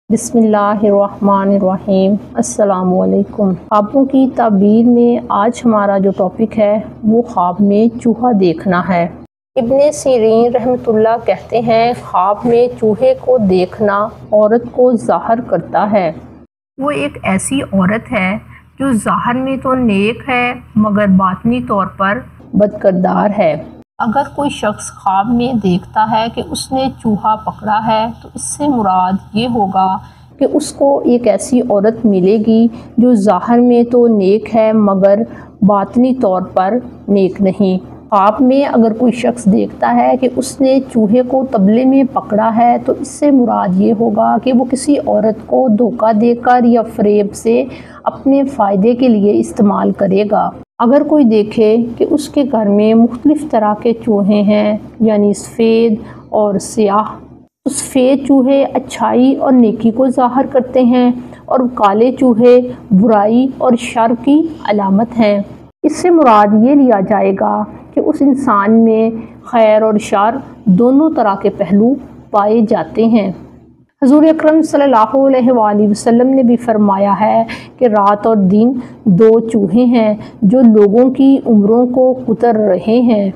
بسم اللہ الرحمن الرحیم۔ السلام علیکم۔ خوابوں کی تعبیر میں آج ہمارا جو ٹاپک ہے وہ خواب میں چوہا دیکھنا ہے۔ ابن سیرین رحمۃ اللہ کہتے ہیں خواب میں چوہے کو دیکھنا عورت کو ظاہر کرتا ہے۔ وہ ایک ایسی عورت ہے جو ظاہر میں تو نیک ہے مگر باطنی طور پر بدکردار ہے۔ اگر کوئی شخص خواب میں دیکھتا ہے کہ اس نے چوہا پکڑا ہے تو اس سے مراد یہ ہوگا کہ اس کو ایک ایسی عورت ملے گی جو ظاہر میں تو نیک ہے مگر باطنی طور پر نیک نہیں۔ خواب میں اگر کوئی شخص دیکھتا ہے کہ اس نے چوہے کو طبلے میں پکڑا ہے تو اس سے مراد یہ ہوگا کہ وہ کسی عورت کو دھوکہ دے کر یا فریب سے اپنے فائدے کے لیے استعمال کرے گا۔ اگر کوئی دیکھے کہ اس کے گھر میں مختلف طرح کے چوہے ہیں یعنی سفید اور سیاہ، تو سفید چوہے اچھائی اور نیکی کو ظاہر کرتے ہیں اور کالے چوہے برائی اور شر کی علامت ہیں۔ اس سے مراد یہ لیا جائے گا کہ اس انسان میں خیر اور شر دونوں طرح کے پہلو پائے جاتے ہیں۔ حضور اکرم صلی اللہ علیہ وآلہ وسلم نے بھی فرمایا ہے کہ رات اور دن دو چوہے ہیں جو لوگوں کی عمروں کو قطر رہے ہیں۔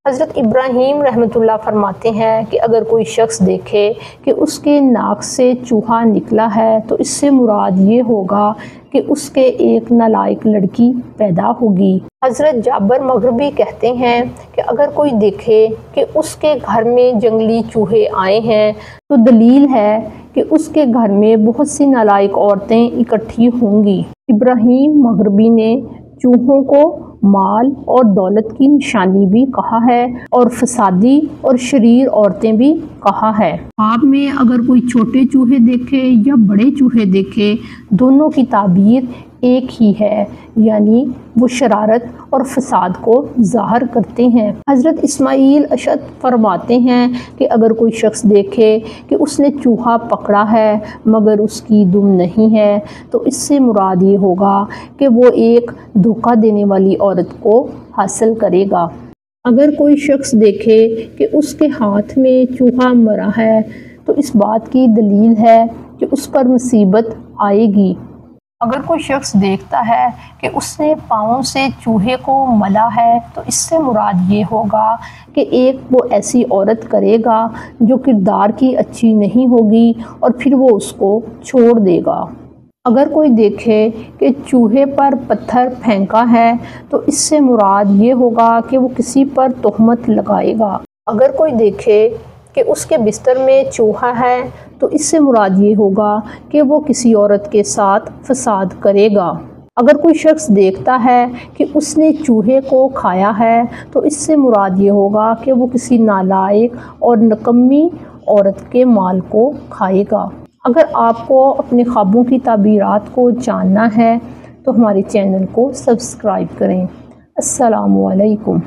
حضرت ابراہیم رحمۃ اللہ فرماتے ہیں کہ اگر کوئی شخص دیکھے کہ اس کے ناک سے چوہا نکلا ہے تو اس سے مراد یہ ہوگا کہ اس کے ایک نالائق لڑکی پیدا ہوگی۔ حضرت جابر مغربی کہتے ہیں کہ اگر کوئی دیکھے کہ اس کے گھر میں جنگلی چوہے آئے ہیں تو دلیل ہے کہ اس کے گھر میں بہت سی نالائق عورتیں اکٹھی ہوں گی۔ ابراہیم مغربی نے چوہوں کو مال اور دولت کی نشانی بھی کہا ہے اور فسادی اور شریر عورتیں بھی کہا ہے۔ خواب میں اگر کوئی چھوٹے چوہے دیکھے یا بڑے چوہے دیکھے، دونوں کی تعبیر ایک ہی ہے، یعنی وہ شرارت اور فساد کو ظاہر کرتے ہیں۔ حضرت اسماعیل اشعث فرماتے ہیں کہ اگر کوئی شخص دیکھے کہ اس نے چوہا پکڑا ہے مگر اس کی دم نہیں ہے تو اس سے مراد یہ ہوگا کہ وہ ایک دھوکہ دینے والی عورت کو حاصل کرے گا۔ اگر کوئی شخص دیکھے کہ اس کے ہاتھ میں چوہا مرا ہے تو اس بات کی دلیل ہے کہ اس پر مصیبت آئے گی۔ اگر کوئی شخص دیکھتا ہے کہ اس نے پاؤں سے چوہے کو ملا ہے تو اس سے مراد یہ ہوگا کہ ایک وہ ایسی عورت کرے گا جو کردار کی اچھی نہیں ہوگی اور پھر وہ اس کو چھوڑ دے گا۔ اگر کوئی دیکھے کہ چوہے پر پتھر پھینکا ہے تو اس سے مراد یہ ہوگا کہ وہ کسی پر تہمت لگائے گا۔ اگر کوئی دیکھے کہ اس کے بستر میں چوہا ہے تو اس سے مراد یہ ہوگا کہ وہ کسی عورت کے ساتھ فساد کرے گا۔ اگر کوئی شخص دیکھتا ہے کہ اس نے چوہے کو کھایا ہے تو اس سے مراد یہ ہوگا کہ وہ کسی نالائق اور نکمی عورت کے مال کو کھائے گا۔ اگر آپ کو اپنے خوابوں کی تعبیرات کو جاننا ہے تو ہمارے چینل کو سبسکرائب کریں۔ السلام علیکم۔